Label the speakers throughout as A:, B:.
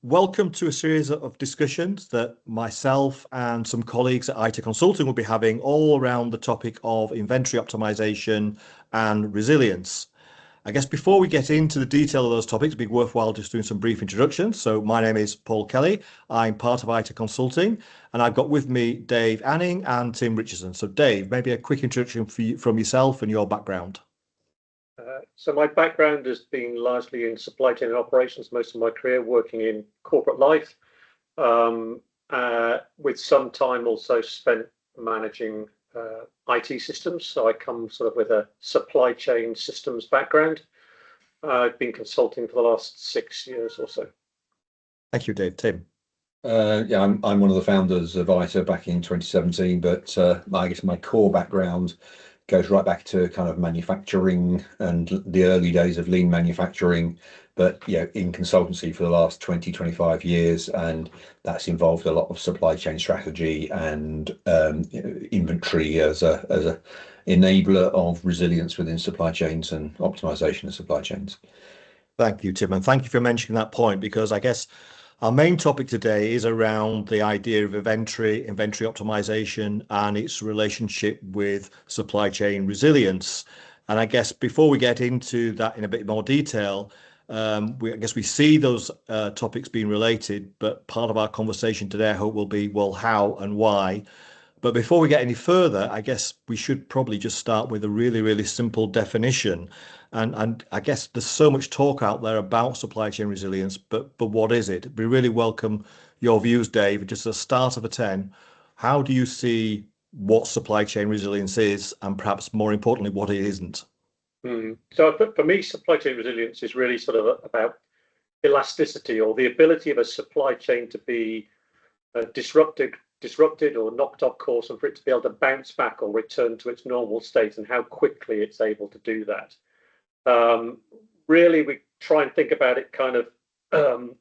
A: Welcome to a series of discussions that myself and some colleagues at Iter Consulting will be having all around the topic of inventory optimization and resilience. I guess before we get into the detail of those topics, it'd be worthwhile just doing some brief introductions. So my name is Paul Kelly. I'm part of Iter Consulting, and I've got with me Dave Anning and Tim Richardson. So Dave, maybe a quick introduction from yourself and your background.
B: So my background has been largely in supply chain and operations most of my career, working in corporate life, with some time also spent managing IT systems. So I come sort of with a supply chain systems background. I've been consulting for the last 6 years or so.
A: Thank you, Dave. Tim.
C: Yeah, I'm one of the founders of Iter back in 2017, but I guess my core background goes right back to kind of manufacturing and the early days of lean manufacturing, but in consultancy for the last 25 years, and that's involved a lot of supply chain strategy and inventory as a enabler of resilience within supply chains and optimization of supply chains.
A: Thank you, Tim, and thank you for mentioning that point, because I guess our main topic today is around the idea of inventory optimization and its relationship with supply chain resilience. And I guess before we get into that in a bit more detail, we see those topics being related, but part of our conversation today, I hope, will be, well, how and why. But before we get any further, I guess we should probably just start with a really, really simple definition. And I guess there's so much talk out there about supply chain resilience, but what is it? We really welcome your views, Dave. Just a start of a 10. How do you see what supply chain resilience is, and perhaps more importantly, what it isn't?
B: So for me, supply chain resilience is really sort of about elasticity, or the ability of a supply chain to be disrupted or knocked off course, and for it to be able to bounce back or return to its normal state, and how quickly it's able to do that. Really, we try and think about it kind of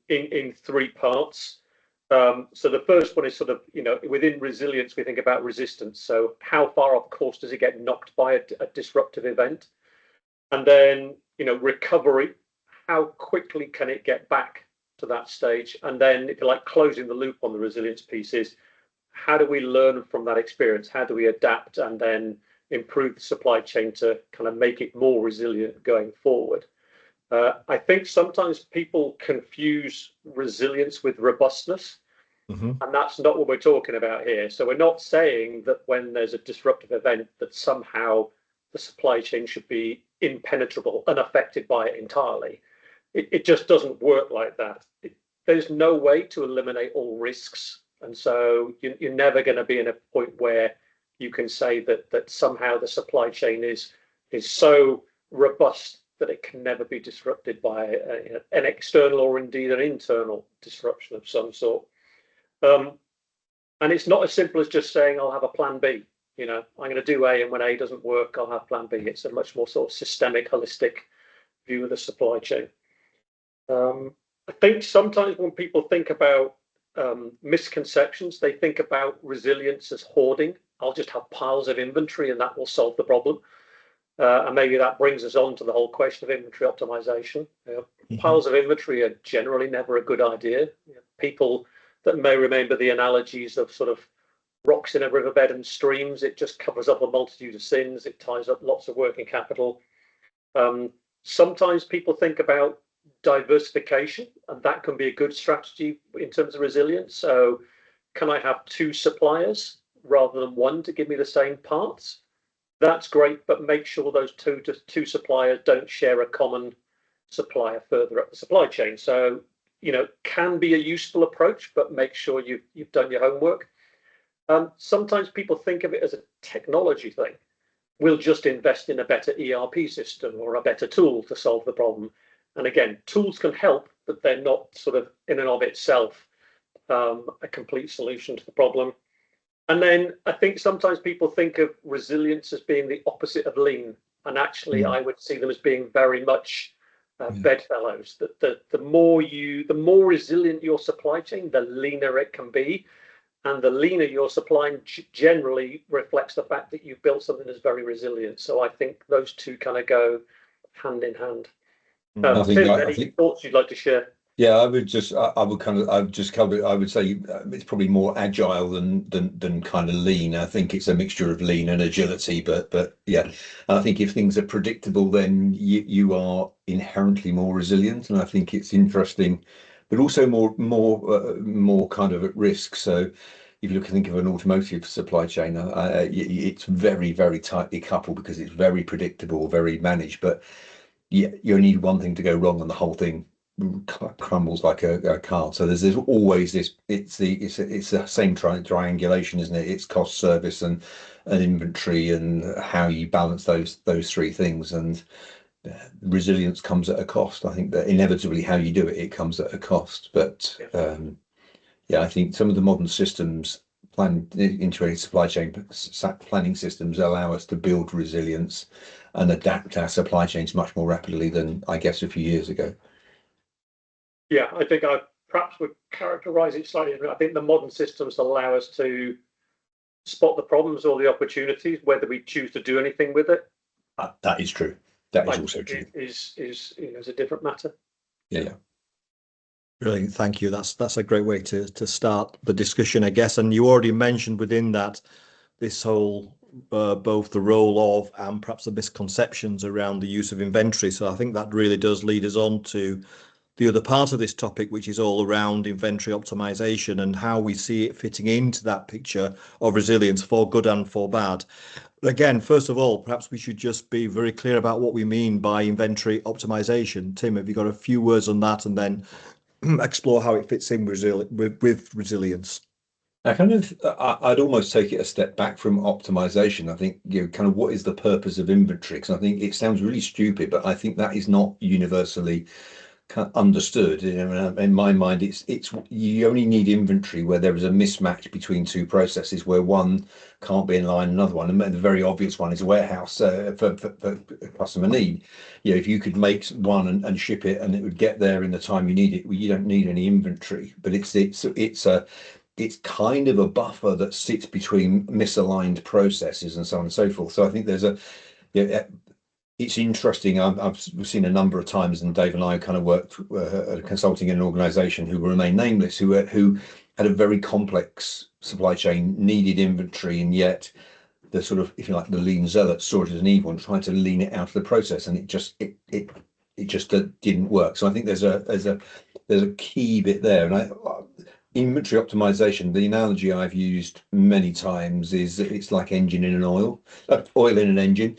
B: in 3 parts. So the first one is sort of, within resilience, we think about resistance. So how far off course does it get knocked by a disruptive event? And then, recovery, how quickly can it get back to that stage? And then, if you like, closing the loop on the resilience piece is, how do we learn from that experience? How do we adapt and then improve the supply chain to kind of make it more resilient going forward? I think sometimes people confuse resilience with robustness, and that's not what we're talking about here. So we're not saying that when there's a disruptive event that somehow the supply chain should be impenetrable, unaffected by it entirely. It just doesn't work like that. There's no way to eliminate all risks. And so you're never going to be in a point where you can say that somehow the supply chain is so robust that it can never be disrupted by an external or indeed an internal disruption of some sort. And it's not as simple as just saying, I'll have a plan B. I'm going to do A, and when A doesn't work, I'll have plan B. It's a much more sort of systemic, holistic view of the supply chain. I think sometimes when people think about misconceptions, they think about resilience as hoarding. I'll just have piles of inventory and that will solve the problem. And maybe that brings us on to the whole question of inventory optimization. Piles of inventory are generally never a good idea. People that may remember the analogies of sort of rocks in a riverbed and streams, it just covers up a multitude of sins. It ties up lots of working capital. Sometimes people think about diversification, and that can be a good strategy in terms of resilience. So can I have 2 suppliers rather than 1 to give me the same parts? That's great, but make sure those two suppliers don't share a common supplier further up the supply chain. So, can be a useful approach, but make sure you've done your homework. Sometimes people think of it as a technology thing. We'll just invest in a better ERP system or a better tool to solve the problem. And again, tools can help, but they're not sort of in and of itself a complete solution to the problem. And then I think sometimes people think of resilience as being the opposite of lean. And actually, I would see them as being very much bedfellows. That the more resilient your supply chain, the leaner it can be. And the leaner you're supplying generally reflects the fact that you've built something that's very resilient. So I think those two kind of go hand in hand. Tim, any thoughts you'd like to share?
C: Yeah, I would just cover it. I would say it's probably more agile than kind of lean. I think it's a mixture of lean and agility, but yeah, I think if things are predictable, then you are inherently more resilient, and I think it's interesting, but also more kind of at risk. So if you look, think of an automotive supply chain, it's very tightly coupled because it's very predictable, very managed, but yeah, you only need one thing to go wrong and the whole thing crumbles like a card. So there's always this. It's the same triangulation, isn't it? It's cost, service, and inventory, and how you balance those three things. And resilience comes at a cost. I think that inevitably how you do it, it comes at a cost. But yeah, I think some of the modern systems, integrated supply chain planning systems, allow us to build resilience and adapt our supply chains much more rapidly than I guess a few years ago.
B: Yeah, I think I perhaps would characterize it slightly different. I think the modern systems allow us to spot the problems or the opportunities, whether we choose to do anything with it.
C: That is true. That is also true.
B: Is a different matter.
C: Yeah.
A: Brilliant, thank you. That's a great way to start the discussion, I guess. And you already mentioned within that this whole both the role of and perhaps the misconceptions around the use of inventory. So I think that really does lead us on to the other part of this topic, which is all around inventory optimization and how we see it fitting into that picture of resilience for good and for bad. Again, first of all, perhaps we should just be very clear about what we mean by inventory optimization. Tim, have you got a few words on that, and then explore how it fits in with resilience?
C: I'd almost take it a step back from optimization. I think, kind of what is the purpose of inventory? Because I think it sounds really stupid, but I think that is not universally understood. In my mind, it's you only need inventory where there is a mismatch between two processes, where one can't be in line another one, and the very obvious one is a warehouse for customer need. If you could make one and ship it and it would get there in the time you need it, well, you don't need any inventory. But it's kind of a buffer that sits between misaligned processes and so on and so forth. So I think there's it's interesting. I've seen a number of times, and Dave and I kind of worked at consulting in an organization who will remain nameless, who had a very complex supply chain, needed inventory, and yet the sort of, if you like, the lean zealot saw it as an evil and tried to lean it out of the process, and it just didn't work. So I think there's a key bit there, and inventory optimization, the analogy I've used many times is that it's like engine in an oil in an engine.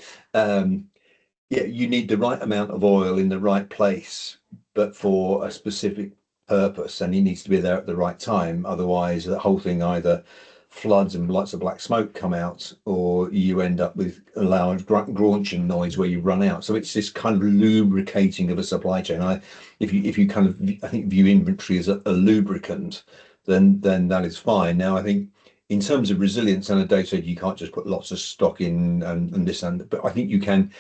C: Yeah, you need the right amount of oil in the right place, but for a specific purpose, and it needs to be there at the right time. Otherwise, the whole thing either floods and lots of black smoke come out, or you end up with a loud graunching noise where you run out. So it's this kind of lubricating of a supply chain. If you kind of, I think, view inventory as a lubricant, then that is fine. Now, I think in terms of resilience, and Dave said you can't just put lots of stock in and this, but I think you can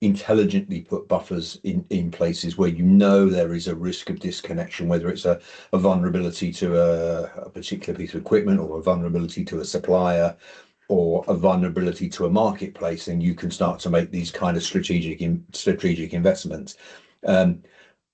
C: intelligently put buffers in places where there is a risk of disconnection, whether it's a vulnerability to a particular piece of equipment, or a vulnerability to a supplier, or a vulnerability to a marketplace, and you can start to make these kind of strategic investments.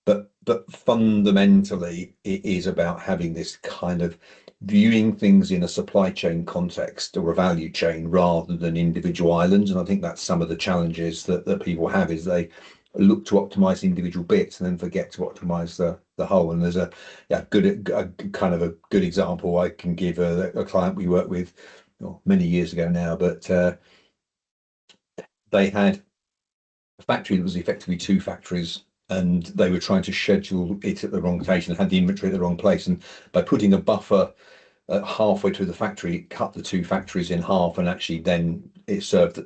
C: But fundamentally, it is about having this kind of viewing things in a supply chain context or a value chain rather than individual islands. And I think that's some of the challenges that people have, is they look to optimize individual bits and then forget to optimize the whole. And there's a kind of a good example I can give. A client we worked with many years ago now, but they had a factory that was effectively two factories, and they were trying to schedule it at the wrong place and had the inventory at the wrong place. And by putting a buffer halfway through the factory, it cut the two factories in half, and actually then it served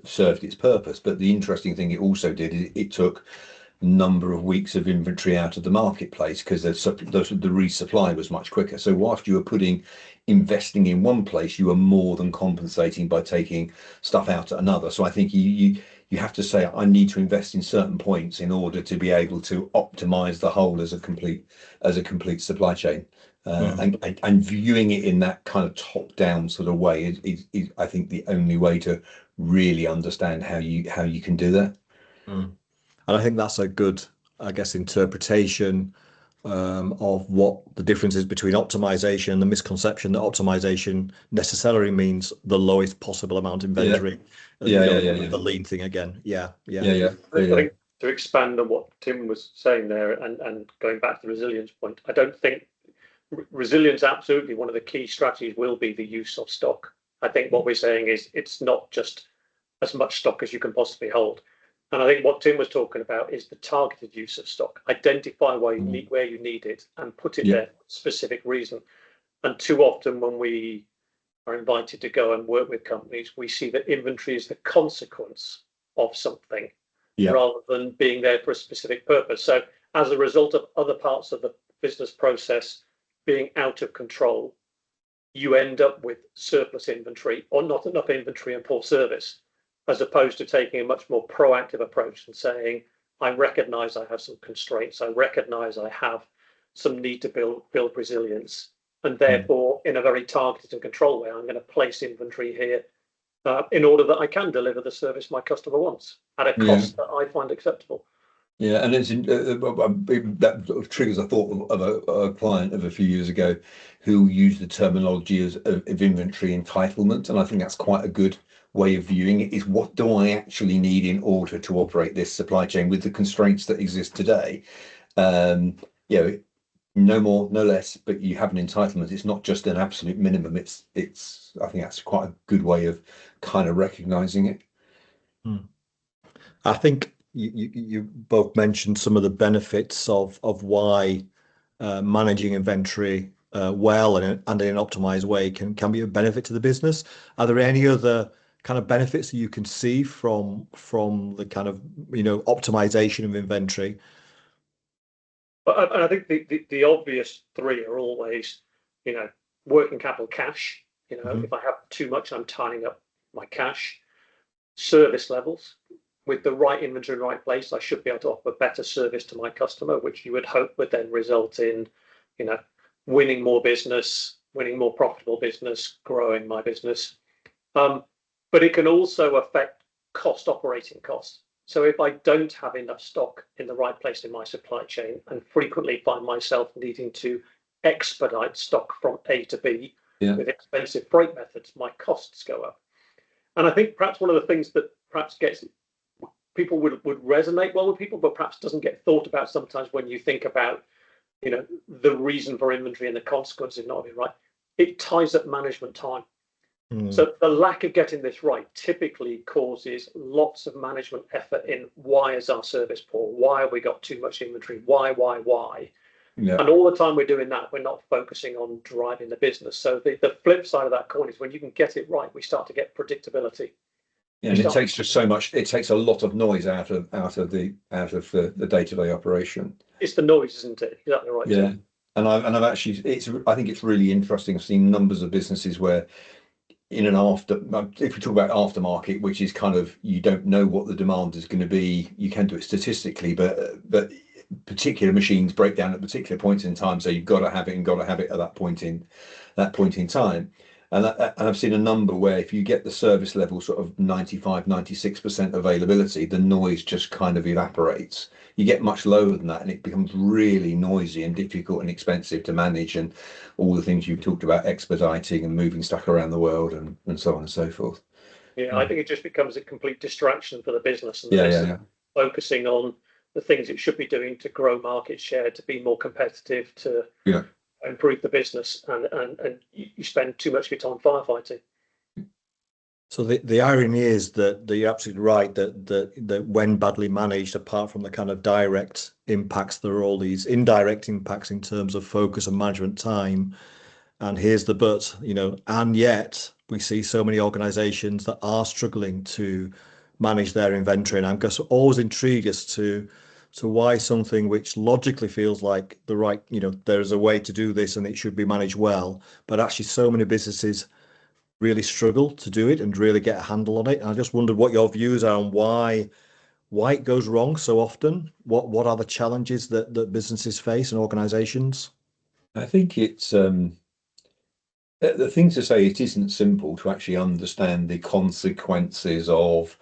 C: its purpose. But the interesting thing it also did is it took a number of weeks of inventory out of the marketplace, because the resupply was much quicker. So whilst you were investing in one place, you were more than compensating by taking stuff out at another. So I think you have to say, I need to invest in certain points in order to be able to optimize the whole as a complete supply chain. And viewing it in that kind of top-down sort of way is I think the only way to really understand how you can do that.
A: And I think that's a good, I guess, interpretation of what the difference is between optimization and the misconception that optimization necessarily means the lowest possible amount of inventory. The lean thing again.
C: Yeah.
B: I think to expand on what Tim was saying there, and going back to the resilience point, I don't think resilience, absolutely one of the key strategies will be the use of stock. I think what we're saying is it's not just as much stock as you can possibly hold. And I think what Tim was talking about is the targeted use of stock. Identify where you need it and put it there for a specific reason. And too often when we are invited to go and work with companies, we see that inventory is the consequence of something rather than being there for a specific purpose. So as a result of other parts of the business process being out of control, you end up with surplus inventory or not enough inventory and poor service, as opposed to taking a much more proactive approach and saying, I recognize I have some constraints. I recognize I have some need to build resilience. And therefore, in a very targeted and controlled way, I'm going to place inventory here in order that I can deliver the service my customer wants at a cost that I find acceptable.
C: Yeah, and it's that sort of triggers a thought of a client of a few years ago who used the terminology of inventory entitlement, and I think that's quite a good way of viewing it. Is what do I actually need in order to operate this supply chain with the constraints that exist today? No more, no less, but you have an entitlement. It's not just an absolute minimum. It's. I think that's quite a good way of kind of recognizing it.
A: I think you both mentioned some of the benefits of why managing inventory well and in an optimized way can be a benefit to the business. Are there any other kind of benefits that you can see from the kind of optimization of inventory?
B: But I think the obvious three are always, working capital cash. If I have too much, I'm tying up my cash. Service levels. With the right inventory in the right place, I should be able to offer better service to my customer, which you would hope would then result in, winning more business, winning more profitable business, growing my business. But it can also affect operating costs. So if I don't have enough stock in the right place in my supply chain and frequently find myself needing to expedite stock from A to B with expensive freight methods, my costs go up. And I think perhaps one of the things that perhaps gets people would resonate well with people, but perhaps doesn't get thought about sometimes when you think about, the reason for inventory and the consequences of not being right, it ties up management time. So the lack of getting this right typically causes lots of management effort in why is our service poor? Why have we got too much inventory? Why? Yeah. And all the time we're doing that, we're not focusing on driving the business. So the flip side of that coin is when you can get it right, we start to get predictability.
C: Yeah, and it takes just so much. It takes a lot of noise out of the day-to-day operation.
B: It's the noise, isn't it? Exactly right.
C: Yeah, and I've actually I think it's really interesting. I've seen numbers of businesses where if we talk about aftermarket, which is kind of you don't know what the demand is going to be. You can do it statistically, but particular machines break down at particular points in time, so you've got to have it at that point in time. And I've seen a number where if you get the service level sort of 95-96% availability, the noise just kind of evaporates. You get much lower than that and it becomes really noisy and difficult and expensive to manage, and all the things you've talked about, expediting and moving stuff around the world and so on and so forth.
B: Yeah, I think it just becomes a complete distraction for the business and focusing on the things it should be doing to grow market share, to be more competitive, to improve the business, and you spend too much of your time firefighting.
A: So the irony is that you're absolutely right that when badly managed, apart from the kind of direct impacts, there are all these indirect impacts in terms of focus and management time. And here's the but, and yet we see so many organizations that are struggling to manage their inventory. And I'm just always intrigued as to why something which logically feels like the right, there's a way to do this and it should be managed well, but actually so many businesses really struggle to do it and really get a handle on it. And I just wondered what your views are on why it goes wrong so often. What are the challenges that businesses face and organizations?
C: I think it's the thing to say, it isn't simple to actually understand the consequences of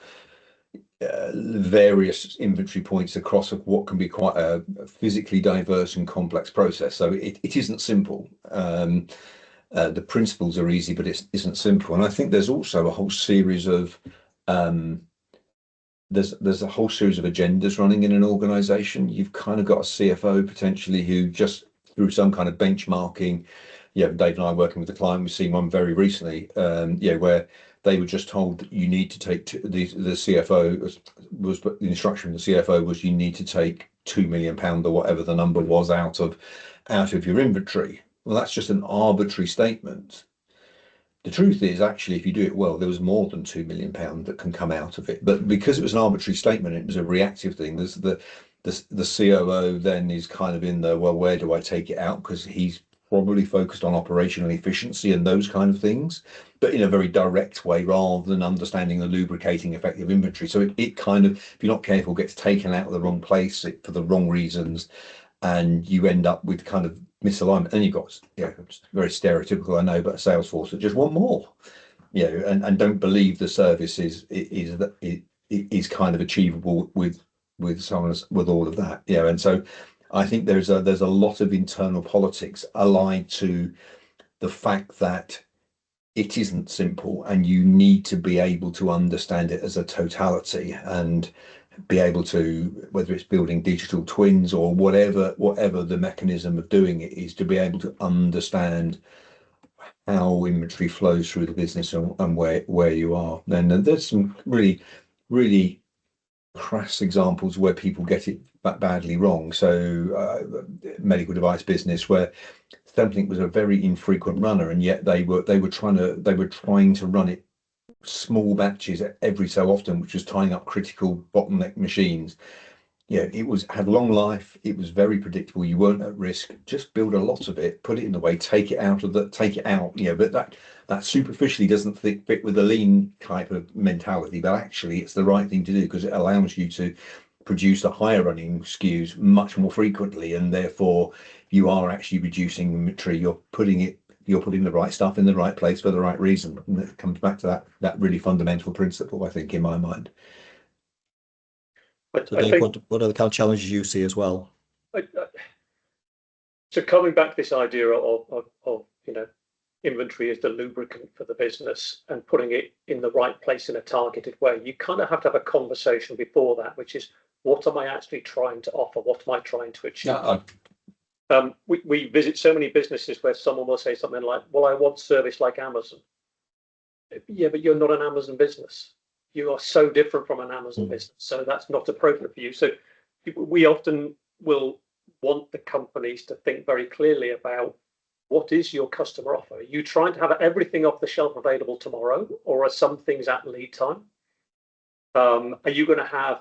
C: various inventory points across what can be quite a physically diverse and complex process. So it isn't simple. The principles are easy, but it isn't simple. And I think there's also a whole series of there's a whole series of agendas running in an organization. You've kind of got a CFO potentially who just through some kind of benchmarking, Dave and I working with the client, we've seen one very recently, where they were just told that you need to take the CFO was the instruction from the CFO was you need to take £2 million or whatever the number was out of your inventory. Well, that's just an arbitrary statement. The truth is, actually, if you do it well, there was more than £2 million that can come out of it. But because it was an arbitrary statement, it was a reactive thing. There's the COO then is kind of in the, well, where do I take it out? Because he's probably focused on operational efficiency and those kind of things, but in a very direct way rather than understanding the lubricating effect of inventory. So it kind of, if you're not careful, gets taken out of the wrong place for the wrong reasons, and you end up with kind of misalignment. And you've got, it's very stereotypical, I know, but a sales force that just want more, and don't believe the service is kind of achievable with someone with all of that, and so I think there's a lot of internal politics allied to the fact that it isn't simple, and you need to be able to understand it as a totality and be able to, whether it's building digital twins or whatever the mechanism of doing it is, to be able to understand how inventory flows through the business and where you are. And there's some really crass examples where people get it badly wrong. So medical device business where something was a very infrequent runner, and yet they were trying to run it small batches every so often, which was tying up critical bottleneck machines. It had long life, it was very predictable, you weren't at risk. Just build a lot of it, put it in the way, take it out, but that superficially doesn't fit with the lean type of mentality, but actually it's the right thing to do because it allows you to produce the higher running SKUs much more frequently, and therefore you are actually reducing inventory. You're putting the right stuff in the right place for the right reason. And it comes back to that really fundamental principle, I think, in my mind.
A: So Dave, what are the kind of challenges you see as well?
B: So coming back to this idea of inventory as the lubricant for the business and putting it in the right place in a targeted way, you kind of have to have a conversation before that, which is, what am I actually trying to offer? What am I trying to achieve? We visit so many businesses where someone will say something like, well, I want service like Amazon. Yeah, but you're not an Amazon business. You are so different from an Amazon business. So that's not appropriate for you. So we often will want the companies to think very clearly about, what is your customer offer? Are you trying to have everything off the shelf available tomorrow, or are some things at lead time? Are you going to have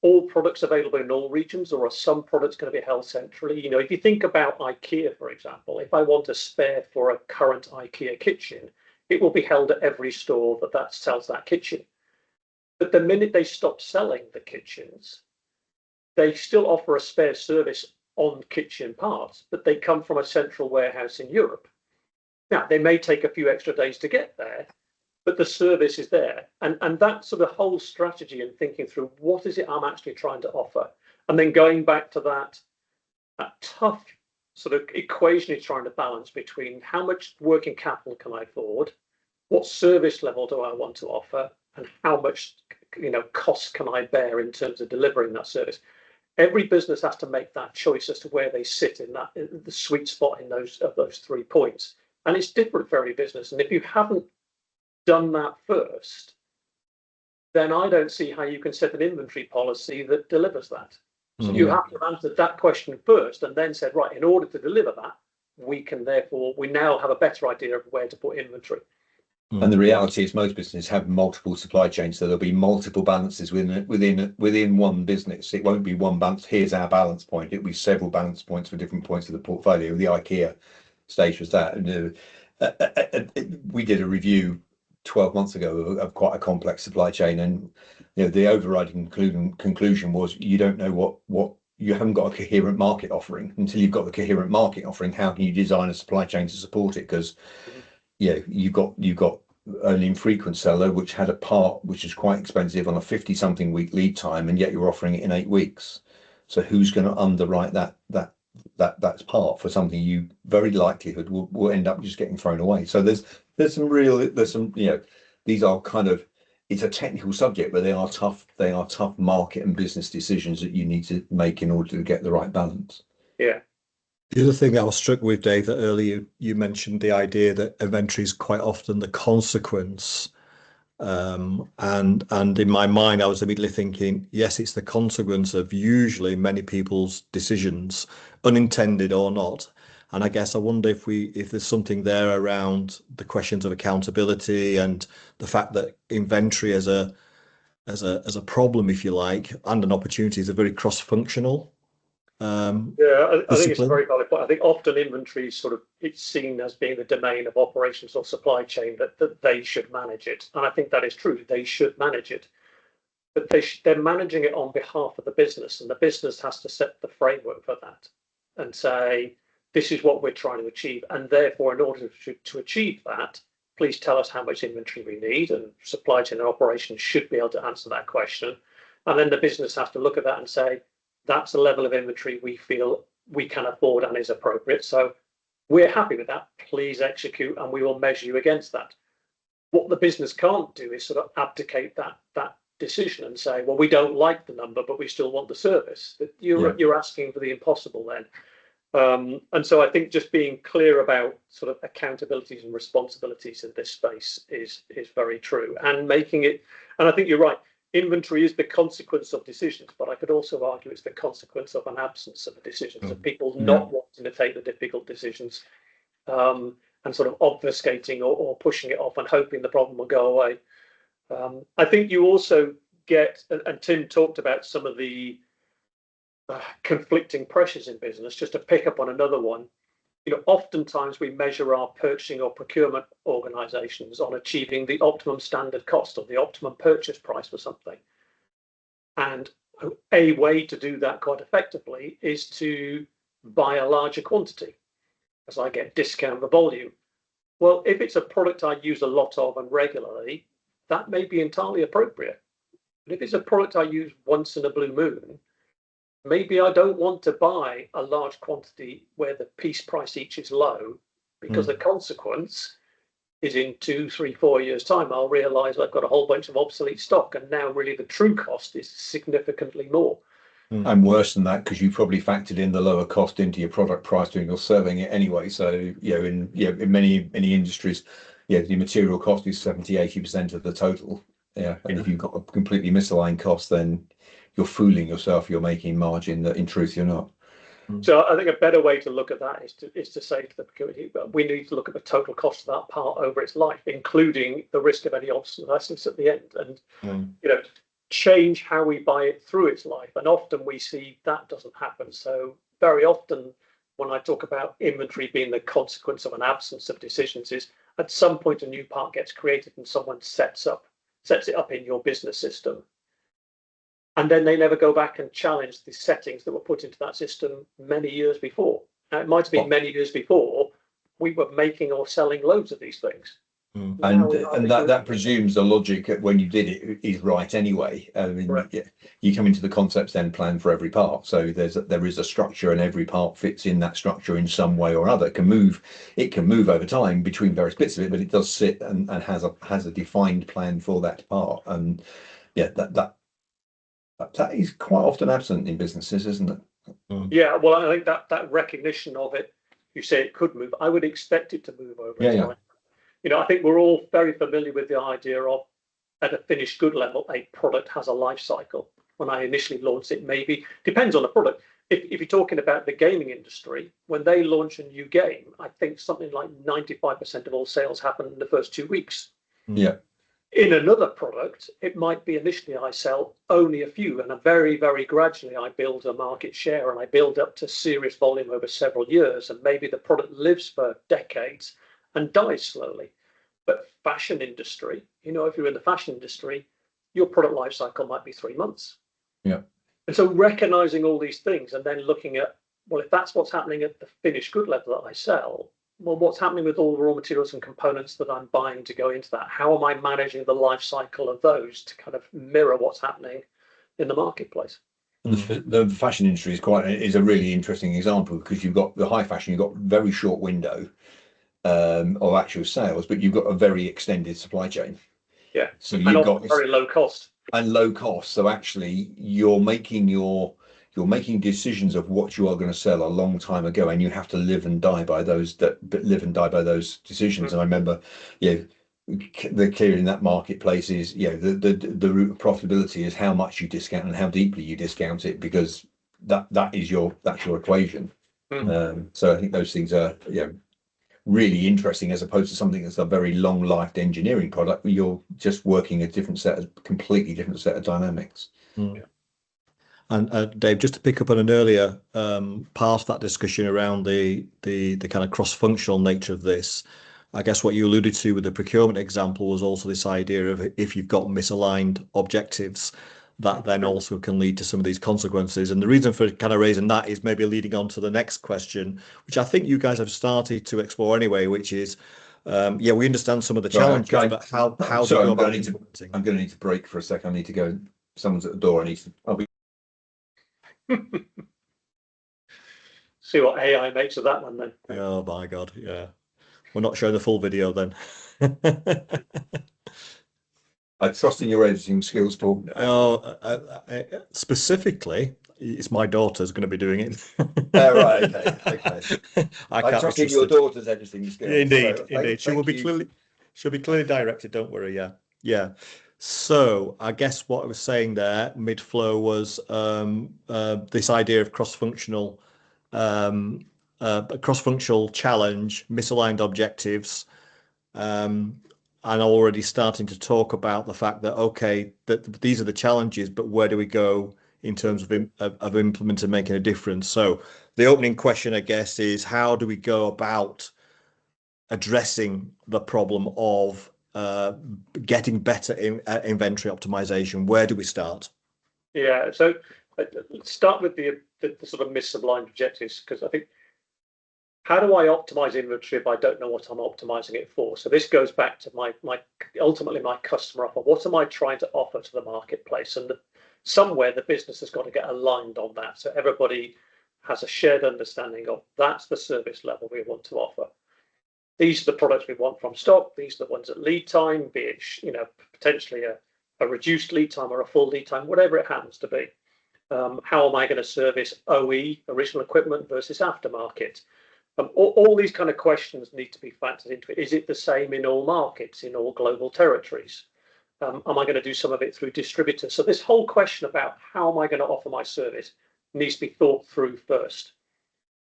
B: all products available in all regions, or are some products going to be held centrally? If you think about IKEA, for example, if I want a spare for a current IKEA kitchen, it will be held at every store that sells that kitchen. But the minute they stop selling the kitchens, they still offer a spare service on kitchen parts, but they come from a central warehouse in Europe. Now, they may take a few extra days to get there, but the service is there. And that's sort of the whole strategy and thinking through, what is it I'm actually trying to offer? And then going back to that tough sort of equation is trying to balance between how much working capital can I afford, what service level do I want to offer, and how much cost can I bear in terms of delivering that service. Every business has to make that choice as to where they sit in the sweet spot in those 3 points. And it's different for every business. And if you haven't done that first, then I don't see how you can set an inventory policy that delivers that. So you have to answer that question first and then said, right, in order to deliver that, we now have a better idea of where to put inventory.
C: And the reality is most businesses have multiple supply chains, so there'll be multiple balances within one business. It won't be one balance. Here's our balance point. It'll be several balance points for different points of the portfolio. The IKEA stage was that. And we did a review 12 months ago of quite a complex supply chain, and the overriding conclusion was you don't know what you haven't got a coherent market offering. Until you've got the coherent market offering, how can you design a supply chain to support it? Because you've got an infrequent seller which had a part which is quite expensive on a 50-something week lead time, and yet you're offering it in 8 weeks. So who's going to underwrite that's part for something you very likelihood will end up just getting thrown away? So there's some these are kind of, it's a technical subject, but they are tough market and business decisions that you need to make in order to get the right balance.
B: Yeah.
A: The other thing I was struck with, Dave, that earlier you mentioned the idea that inventory is quite often the consequence. And in my mind, I was immediately thinking, yes, it's the consequence of usually many people's decisions, unintended or not. And I guess I wonder if there's something there around the questions of accountability and the fact that inventory as a problem, if you like, and an opportunity is a very cross-functional
B: I think it's a
A: discipline.
B: very valid point. I think often inventory is it's seen as being the domain of operations or supply chain, that they should manage it. And I think that is true. They should manage it. But they're managing it on behalf of the business, and the business has to set the framework for that and say, this is what we're trying to achieve. And therefore, in order to achieve that, please tell us how much inventory we need. And supply chain and operations should be able to answer that question. And then the business has to look at that and say, that's the level of inventory we feel we can afford and is appropriate. So we're happy with that. Please execute, and we will measure you against that. What the business can't do is sort of abdicate that decision and say, well, we don't like the number, but we still want the service. You're asking for the impossible then. And so I think just being clear about sort of accountabilities and responsibilities in this space is very true, and making it. And I think you're right. Inventory is the consequence of decisions, but I could also argue it's the consequence of an absence of decisions, of people not wanting to take the difficult decisions, and sort of obfuscating or pushing it off and hoping the problem will go away. I think you also get, and Tim talked about some of the conflicting pressures in business. Just to pick up on another one, oftentimes we measure our purchasing or procurement organizations on achieving the optimum standard cost or the optimum purchase price for something. And a way to do that quite effectively is to buy a larger quantity, as I get discount the volume. Well, if it's a product I use a lot of and regularly, that may be entirely appropriate. But if it's a product I use once in a blue moon, maybe I don't want to buy a large quantity where the piece price each is low, because the consequence is in 2, 3, 4 years' time, I'll realize I've got a whole bunch of obsolete stock. And now really the true cost is significantly more.
C: And worse than that, because you probably factored in the lower cost into your product price when you're serving it anyway. So, in many industries, the material cost is 70-80% of the total. And if you've got a completely misaligned cost, then you're fooling yourself. You're making margin that in truth you're not.
B: So I think a better way to look at that is to say to the procurement, we need to look at the total cost of that part over its life, including the risk of any obsolescence at the end, and change how we buy it through its life. And often we see that doesn't happen. So very often when I talk about inventory being the consequence of an absence of decisions, is at some point a new part gets created and someone sets it up in your business system. And then they never go back and challenge the settings that were put into that system many years before. Now, it might have been many years before we were making or selling loads of these things.
C: And that presumes the logic when you did it is right anyway. I mean, you come into the concepts then plan for every part. So there is a structure, and every part fits in that structure in some way or other. It can move over time between various bits of it, but it does sit and has a defined plan for that part. And that is quite often absent in businesses, isn't it?
B: Yeah, well, I think that recognition of it, you say it could move. I would expect it to move over time. I think we're all very familiar with the idea of, at a finished good level, a product has a life cycle. When I initially launched it, maybe depends on the product. If you're talking about the gaming industry, when they launch a new game, I think something like 95% of all sales happen in the first 2 weeks.
C: Yeah.
B: In another product, it might be initially I sell only a few, and very, very gradually I build a market share and I build up to serious volume over several years, and maybe the product lives for decades and dies slowly. But fashion industry, if you're in the fashion industry, your product life cycle might be 3 months.
C: Yeah.
B: And so recognizing all these things and then looking at, well, if that's what's happening at the finished good level that I sell, well, what's happening with all the raw materials and components that I'm buying to go into that? How am I managing the life cycle of those to kind of mirror what's happening in the marketplace?
C: The fashion industry is a really interesting example, because you've got the high fashion, you've got very short window of actual sales, but you've got a very extended supply chain.
B: Yeah,
C: so
B: and
C: you've
B: also
C: got
B: very low cost.
C: and low cost. So actually, you're making decisions of what you are going to sell a long time ago, and you have to live and die by those decisions. And I remember, the key in that marketplace is, the root of profitability is how much you discount and how deeply you discount it, because that's your equation. So I think those things are really interesting, as opposed to something that's a very long-lived engineering product where you're just working a completely different set of dynamics.
A: Yeah. And Dave, just to pick up on an earlier part of that discussion around the kind of cross-functional nature of this, I guess what you alluded to with the procurement example was also this idea of, if you've got misaligned objectives, that then also can lead to some of these consequences. And the reason for kind of raising that is maybe leading on to the next question, which I think you guys have started to explore anyway, which is, we understand some of the challenges, but how do you go about implementing?
C: I'm going to need to break for a second. I need to go. Someone's at the door. I'll be.
B: See what AI makes of that one then.
A: Oh my God, yeah. We're not showing the full video then.
C: I trust in your editing skills, Paul.
A: Specifically, it's my daughter's going to be doing it.
C: Right, okay. I trust in your daughter's editing skills.
A: Indeed. She'll be clearly directed, don't worry, yeah. So I guess what I was saying there, mid-flow, was this idea of cross-functional challenge, misaligned objectives, and already starting to talk about the fact that, okay, that these are the challenges, but where do we go in terms of implementing, making a difference? So the opening question, I guess, is how do we go about addressing the problem of getting better inventory optimization? Where do we start?
B: Yeah, so let's start with the sort of misaligned objectives, because I think, how do I optimize inventory if I don't know what I'm optimizing it for? So this goes back to ultimately my customer offer. What am I trying to offer to the marketplace? And somewhere the business has got to get aligned on that, so everybody has a shared understanding of that's the service level we want to offer. These are the products we want from stock. These are the ones at lead time, be it potentially a reduced lead time or a full lead time, whatever it happens to be. How am I going to service OE, original equipment, versus aftermarket? All these kind of questions need to be factored into it. Is it the same in all markets, in all global territories? Am I going to do some of it through distributors? So this whole question about how am I going to offer my service needs to be thought through first.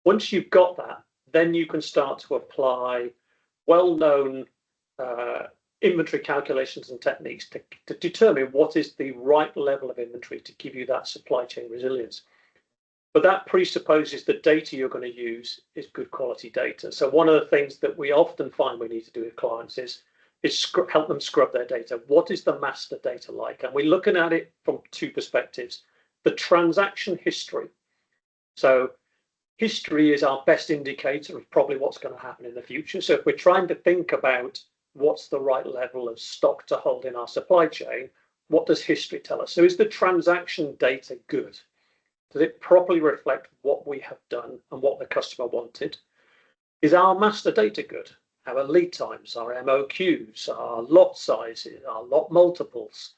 B: Once you've got that, then you can start to apply well-known inventory calculations and techniques to determine what is the right level of inventory to give you that supply chain resilience. But that presupposes the data you're going to use is good quality data. So one of the things that we often find we need to do with clients is help them scrub their data. What is the master data like? And we're looking at it from two perspectives. The transaction history. So history is our best indicator of probably what's going to happen in the future. So if we're trying to think about what's the right level of stock to hold in our supply chain, what does history tell us? So is the transaction data good? Does it properly reflect what we have done and what the customer wanted? Is our master data good? Our lead times, our MOQs, our lot sizes, our lot multiples,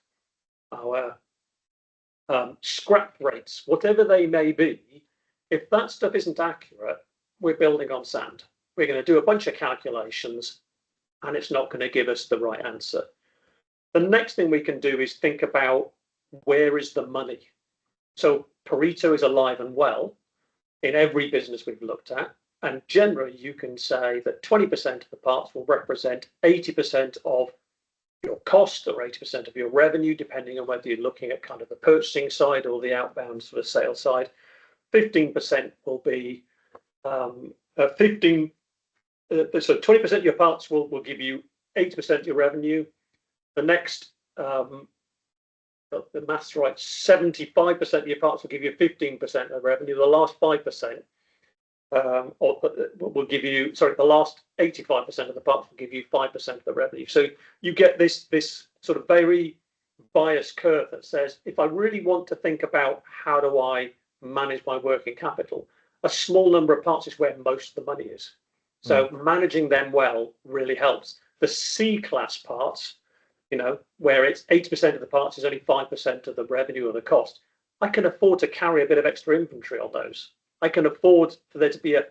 B: our scrap rates, whatever they may be, if that stuff isn't accurate, we're building on sand. We're going to do a bunch of calculations and it's not going to give us the right answer. The next thing we can do is think about, where is the money? So Pareto is alive and well in every business we've looked at. And generally, you can say that 20% of the parts will represent 80% of your cost or 80% of your revenue, depending on whether you're looking at kind of the purchasing side or the outbound sort of sales side. 15% will be so 20% of your parts will give you 80% of your revenue. The next, the math's right, 75% of your parts will give you 15% of revenue. The last 5% or will give you, sorry, the last 85% of the parts will give you 5% of the revenue. So you get this sort of very biased curve that says, if I really want to think about how do I manage my working capital, a small number of parts is where most of the money is. So managing them well really helps. The C-class parts, you know, where it's 80% of the parts is only 5% of the revenue or the cost, I can afford to carry a bit of extra inventory on those. I can afford for there to be a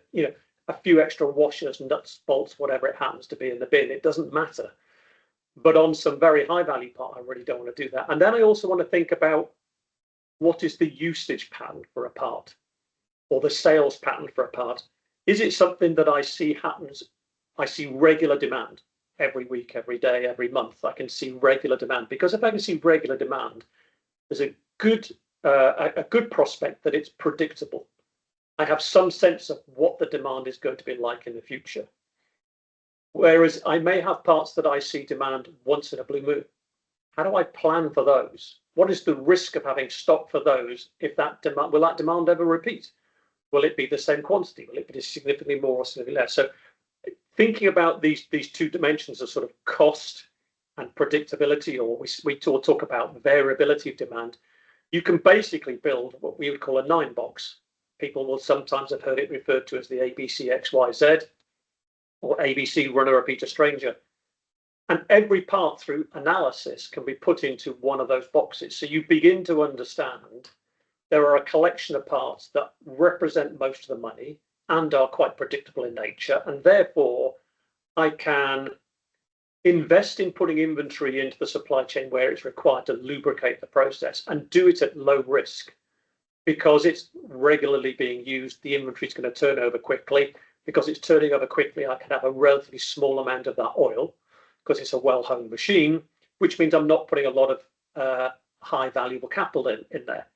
B: few extra washers, nuts, bolts, whatever it happens to be in the bin. It doesn't matter. But on some very high value part, I really don't want to do that. And then I also want to think about what is the usage pattern for a part, or the sales pattern for a part. Is it something that I see happens? I see regular demand every week, every day, every month. I can see regular demand, because if I can see regular demand, there's a good prospect that it's predictable. I have some sense of what the demand is going to be like in the future. Whereas I may have parts that I see demand once in a blue moon. How do I plan for those? What is the risk of having stock for those? If that demand, will that demand ever repeat? Will it be the same quantity? Will it be significantly more or significantly less? So thinking about these two dimensions of sort of cost and predictability, or we talk about variability of demand, you can basically build what we would call a 9-box. People will sometimes have heard it referred to as the ABC XYZ, or ABC runner, repeater, stranger. And every part through analysis can be put into one of those boxes. So you begin to understand there are a collection of parts that represent most of the money and are quite predictable in nature. And therefore, I can invest in putting inventory into the supply chain where it's required to lubricate the process, and do it at low risk, because it's regularly being used. The inventory is going to turn over quickly. Because it's turning over quickly, I can have a relatively small amount of that oil, because it's a well-honed machine, which means I'm not putting a lot of high valuable capital in there.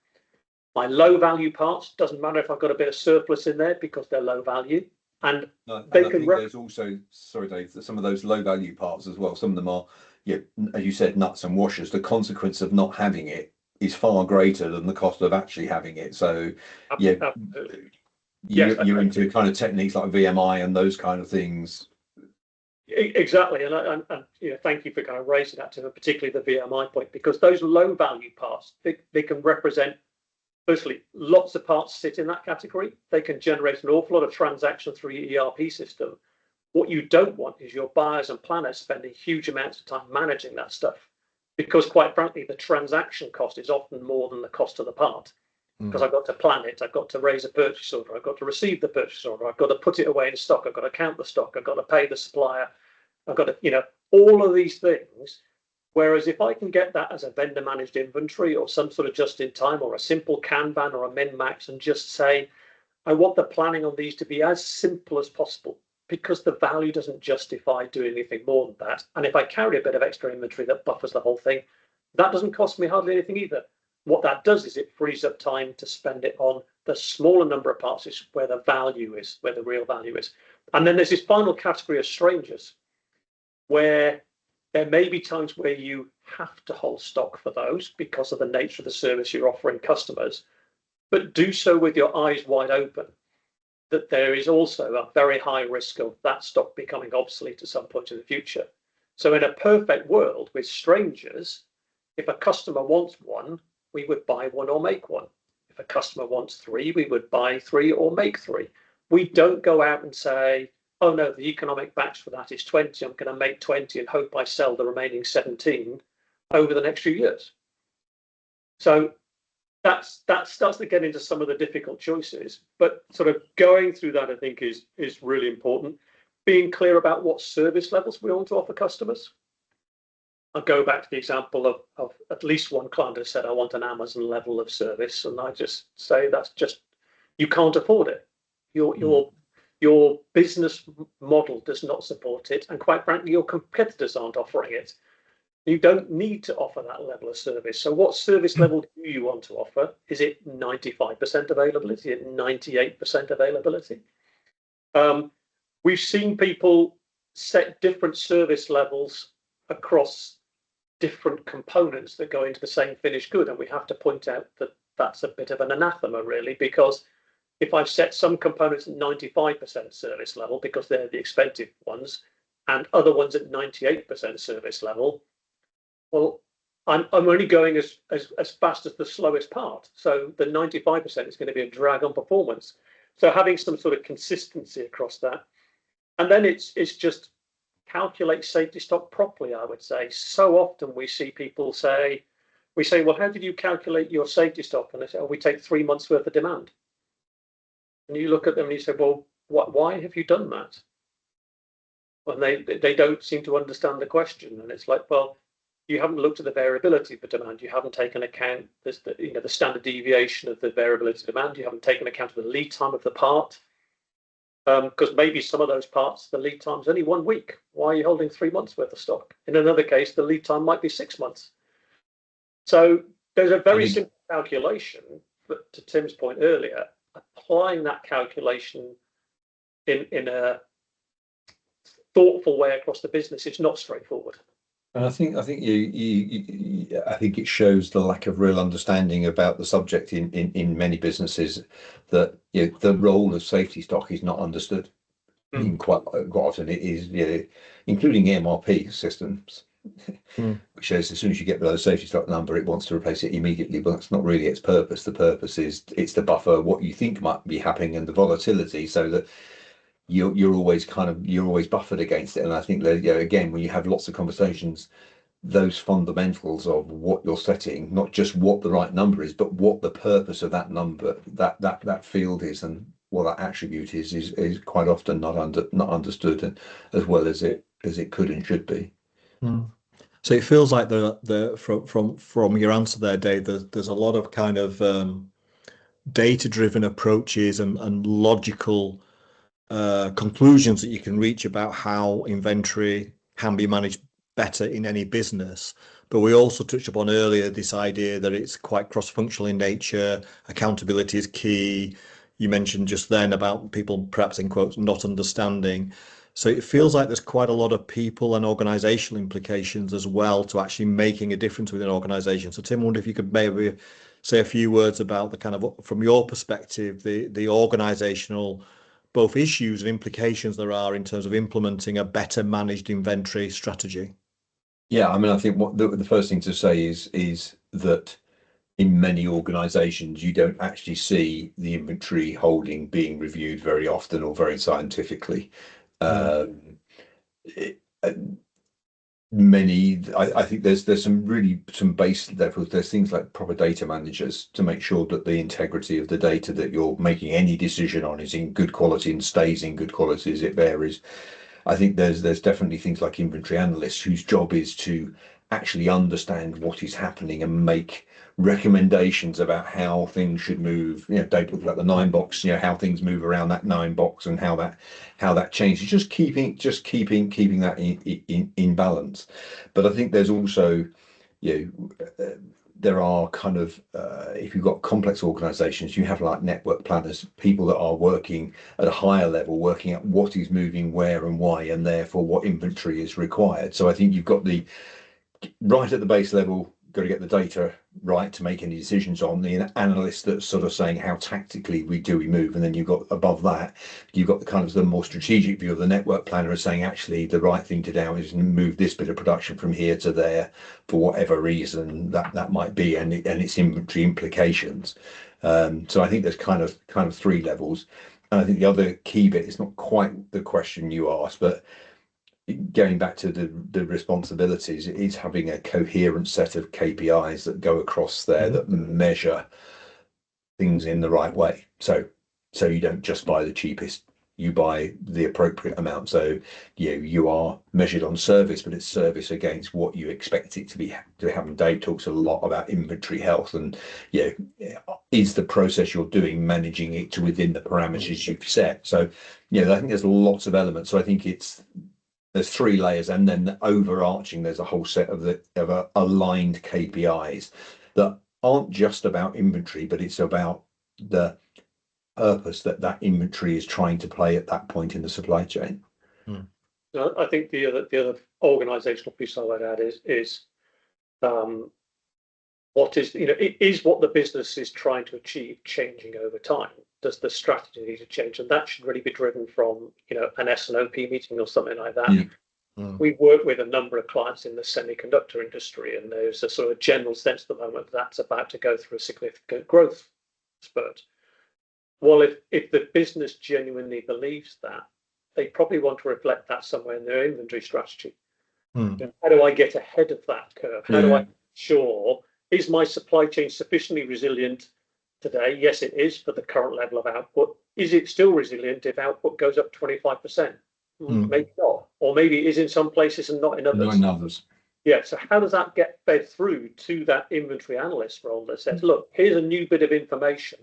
B: My low value parts, doesn't matter if I've got a bit of surplus in there, because they're low value. And
C: I
B: they
C: think there's also, sorry Dave, some of those low value parts as well. Some of them are, yeah, as you said, nuts and washers. The consequence of not having it is far greater than the cost of actually having it. So yeah, you're into kind of techniques like VMI and those kind of things.
B: Exactly, and thank you for kind of raising that to particularly the VMI point, because those low value parts, they can represent, firstly, lots of parts sit in that category. They can generate an awful lot of transactions through your ERP system. What you don't want is your buyers and planners spending huge amounts of time managing that stuff, because quite frankly, the transaction cost is often more than the cost of the part. Because I've got to plan it, I've got to raise a purchase order, I've got to receive the purchase order, I've got to put it away in stock, I've got to count the stock, I've got to pay the supplier, I've got to, all of these things. Whereas if I can get that as a vendor managed inventory, or some sort of just in time, or a simple Kanban or a min-max, and just say, I want the planning on these to be as simple as possible, because the value doesn't justify doing anything more than that. And if I carry a bit of extra inventory that buffers the whole thing, that doesn't cost me hardly anything either. What that does is it frees up time to spend it on the smaller number of parts, is where the value is, where the real value is. And then there's this final category of strangers, where there may be times where you have to hold stock for those because of the nature of the service you're offering customers, but do so with your eyes wide open, that there is also a very high risk of that stock becoming obsolete at some point in the future. So in a perfect world with strangers, if a customer wants one, we would buy one or make one. If a customer wants 3, we would buy 3 or make 3. We don't go out and say, oh no, the economic batch for that is 20. I'm going to make 20 and hope I sell the remaining 17 over the next few years. So that starts to get into some of the difficult choices. But sort of going through that, I think, is really important. Being clear about what service levels we want to offer customers. I'll go back to the example of at least one client has said, I want an Amazon level of service. And I just say, that's just, you can't afford it. Your business model does not support it. And quite frankly, your competitors aren't offering it. You don't need to offer that level of service. So what service level do you want to offer? Is it 95% availability? Is it 98% availability? We've seen people set different service levels across different components that go into the same finished good. And we have to point out that that's a bit of an anathema, really, because if I've set some components at 95% service level because they're the expensive ones, and other ones at 98% service level, well, I'm only going as fast as the slowest part. So the 95% is going to be a drag on performance. So having some sort of consistency across that, and then it's just calculate safety stock properly. I would say so often we see people say, well, how did you calculate your safety stock? And they say, oh, we take 3 months worth of demand. And you look at them and you say, well, why have you done that? And they don't seem to understand the question. And it's like, well, you haven't looked at the variability of the demand. You haven't taken account the standard deviation of the variability of demand. You haven't taken account of the lead time of the part. Because maybe some of those parts, the lead time's only 1 week. Why are you holding 3 months worth of stock? In another case, the lead time might be 6 months. So there's a very simple calculation, but to Tim's point earlier, applying that calculation in a thoughtful way across the business is not straightforward.
C: And I think I think it shows the lack of real understanding about the subject in many businesses, that the role of safety stock is not understood. I mean, quite often it is, including MRP systems, which says as soon as you get below the safety stock number, it wants to replace it immediately. But that's not really its purpose. The purpose is it's to buffer what you think might be happening and the volatility, so that you're always buffered against it. And I think that again, when you have lots of conversations, those fundamentals of what you're setting, not just what the right number is, but what the purpose of that number, that field is, and what that attribute is quite often not understood, and as well as it could and should be.
A: So it feels like from your answer there, Dave, there's a lot of kind of data-driven approaches and logical conclusions that you can reach about how inventory can be managed better in any business. But we also touched upon earlier this idea that it's quite cross-functional in nature. Accountability is key. You mentioned just then about people, perhaps in quotes, not understanding. So it feels like there's quite a lot of people and organizational implications as well to actually making a difference within an organization. So Tim, I wonder if you could maybe say a few words about the kind of, from your perspective, the organizational both issues and implications there are in terms of implementing a better managed inventory strategy.
C: Yeah, I mean, I think what the first thing to say is that in many organizations, you don't actually see the inventory holding being reviewed very often or very scientifically. I think there's some base levels. There's things like proper data managers to make sure that the integrity of the data that you're making any decision on is in good quality and stays in good quality as it varies. I think there's definitely things like inventory analysts whose job is to actually understand what is happening and make recommendations about how things should move. Dave talked about the 9 box, how things move around that 9 box and how that changes. Just keeping that in balance. But I think there's also, there are kind of if you've got complex organizations, you have like network planners, people that are working at a higher level, working out what is moving where and why, and therefore what inventory is required. So I think you've got the right at the base level, got to get the data right to make any decisions on, the analyst that's sort of saying how tactically we move, and then you've got above that, you've got the kind of the more strategic view of the network planner as saying actually the right thing to do is move this bit of production from here to there for whatever reason that might be, and its inventory implications. So I think there's kind of 3 levels, and I think the other key bit is not quite the question you asked, but going back to the responsibilities, it is having a coherent set of KPIs that go across there that measure things in the right way. So you don't just buy the cheapest, you buy the appropriate amount. So you are measured on service, but it's service against what you expect it to have. And Dave talks a lot about inventory health, and is the process you're doing managing it to within the parameters you've set. So I think there's lots of elements. So I think there's 3 layers, and then the overarching, there's a whole set of aligned KPIs that aren't just about inventory, but it's about the purpose that inventory is trying to play at that point in the supply chain.
B: I think the other organizational piece I would add is what is, is what the business is trying to achieve changing over time? Does the strategy need to change? And that should really be driven from, an S&OP meeting or something like that.
C: Yeah.
B: We work with a number of clients in the semiconductor industry, and there's a sort of general sense at the moment that's about to go through a significant growth spurt. Well, if the business genuinely believes that, they probably want to reflect that somewhere in their inventory strategy. How do I get ahead of that curve? How do I ensure, is my supply chain sufficiently resilient today? Yes, it is for the current level of output. Is it still resilient if output goes up 25%? Maybe not, or maybe it is in some places and not in others.
C: Not in others.
B: Yeah, so how does that get fed through to that inventory analyst role that says, look, here's a new bit of information.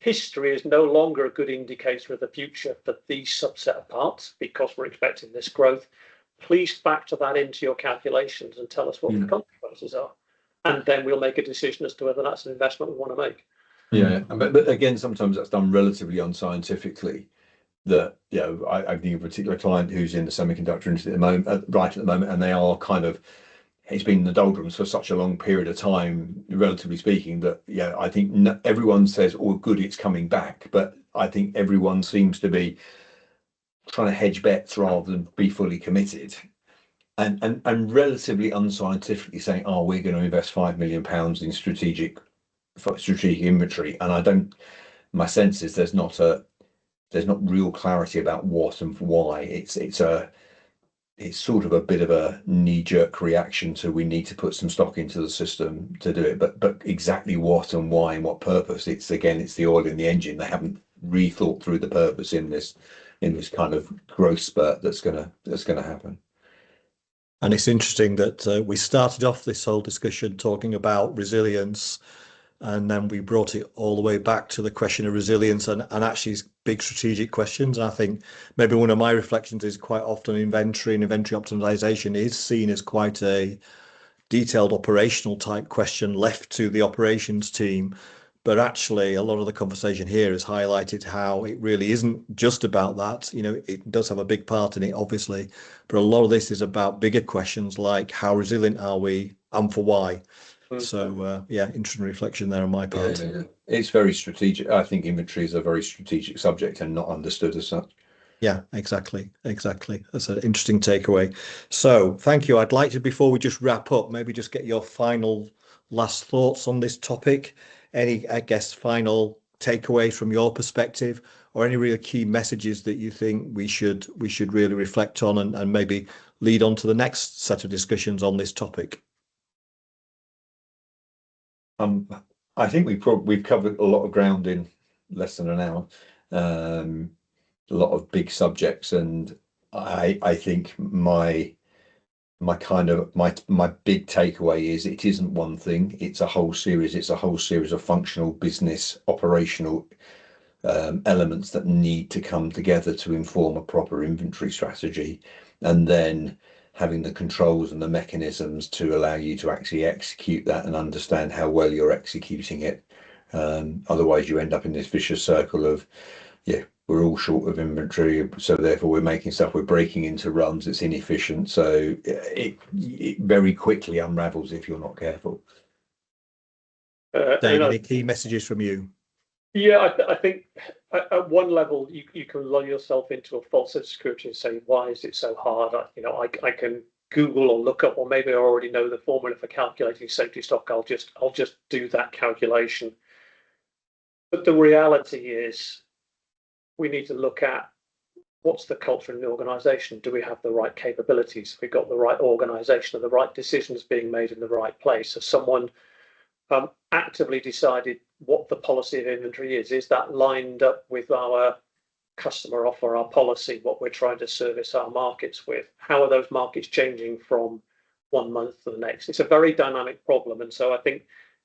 B: History is no longer a good indicator of the future for these subset of parts because we're expecting this growth. Please factor that into your calculations and tell us what the consequences are. And then we'll make a decision as to whether that's an investment we want to make.
C: Yeah, but again, sometimes that's done relatively unscientifically. That I think of a particular client who's in the semiconductor industry at the moment, right at the moment, and they are it's been in the doldrums for such a long period of time, relatively speaking, that I think everyone says, "Oh, good, it's coming back," but I think everyone seems to be trying to hedge bets rather than be fully committed, and relatively unscientifically saying, "Oh, we're going to invest £5 million in strategic inventory," and my sense is there's not real clarity about what and why. It's sort of a bit of a knee-jerk reaction to we need to put some stock into the system to do it, but exactly what and why and what purpose, it's the oil in the engine. They haven't rethought through the purpose in this kind of growth spurt that's gonna happen.
A: And it's interesting that we started off this whole discussion talking about resilience, and then we brought it all the way back to the question of resilience and actually big strategic questions. And I think maybe one of my reflections is quite often inventory and inventory optimization is seen as quite a detailed operational type question left to the operations team. But actually, a lot of the conversation here has highlighted how it really isn't just about that. It does have a big part in it, obviously, but a lot of this is about bigger questions like how resilient are we and for why? So, interesting reflection there on my part.
C: Yeah. It's very strategic. I think inventory is a very strategic subject and not understood as such.
A: Yeah, exactly. That's an interesting takeaway. So thank you. I'd like to, before we just wrap up, maybe just get your final last thoughts on this topic. Any, I guess, final takeaways from your perspective, or any really key messages that you think we should really reflect on and maybe lead on to the next set of discussions on this topic.
C: I think we've covered a lot of ground in less than an hour. A lot of big subjects, and I think my big takeaway is it isn't one thing. It's a whole series. It's a whole series of functional, business, operational elements that need to come together to inform a proper inventory strategy, and then having the controls and the mechanisms to allow you to actually execute that and understand how well you're executing it. Otherwise, you end up in this vicious circle of, we're all short of inventory, so therefore we're making stuff, we're breaking into runs, it's inefficient. So it very quickly unravels if you're not careful.
A: Dave, any key messages from you?
B: Yeah, I think at one level you can lull yourself into a false sense of security and say, why is it so hard? I can Google or look up, or maybe I already know the formula for calculating safety stock. I'll just do that calculation. But the reality is we need to look at what's the culture in the organization. Do we have the right capabilities? Have we got the right organization? Are the right decisions being made in the right place? Has someone actively decided what the policy of inventory is? Is that lined up with our customer offer, our policy, what we're trying to service our markets with? How are those markets changing from one month to the next? It's a very dynamic problem. And so I think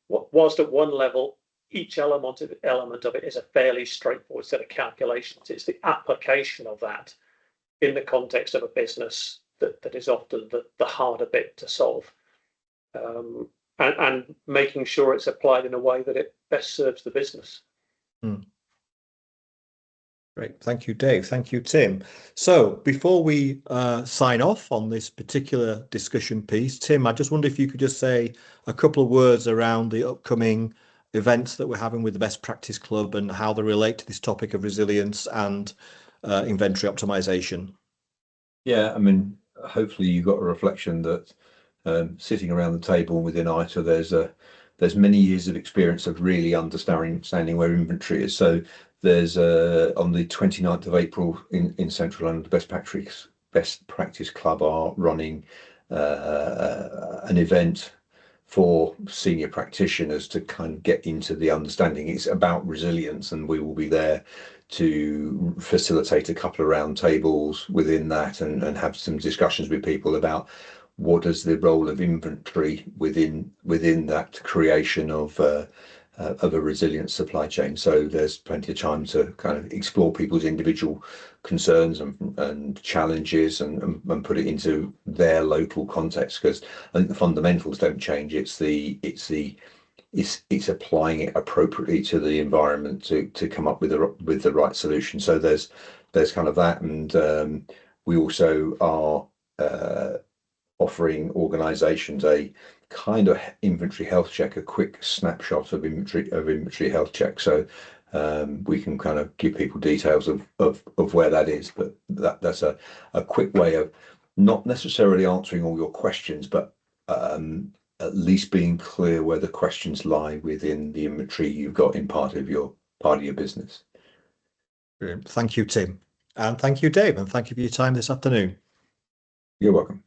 B: whilst at one level, each element of it is a fairly straightforward set of calculations, it's the application of that in the context of a business that is often the harder bit to solve. And making sure it's applied in a way that it best serves the business.
A: Great. Thank you, Dave. Thank you, Tim. So before we sign off on this particular discussion piece, Tim, I just wonder if you could just say a couple of words around the upcoming events that we're having with the Best Practice Club and how they relate to this topic of resilience and inventory optimization.
C: Yeah, I mean, hopefully you got a reflection that sitting around the table within Iter, there's many years of experience of really understanding where inventory is. So there's on the 29th of April in Central London, the Best Practice Club are running an event for senior practitioners to kind of get into the understanding. It's about resilience, and we will be there to facilitate a couple of round tables within that and have some discussions with people about what is the role of inventory within that creation of a resilient supply chain. So there's plenty of time to kind of explore people's individual concerns and challenges and put it into their local context, because I think the fundamentals don't change. It's applying it appropriately to the environment to come up with the right solution. So there's kind of that, and we also are offering organisations a kind of inventory health check, a quick snapshot of inventory health check. So we can kind of give people details of where that is, but that's a quick way of not necessarily answering all your questions, but at least being clear where the questions lie within the inventory you've got in part of your business.
A: Brilliant. Thank you, Tim. And thank you, Dave. And thank you for your time this afternoon.
C: You're welcome.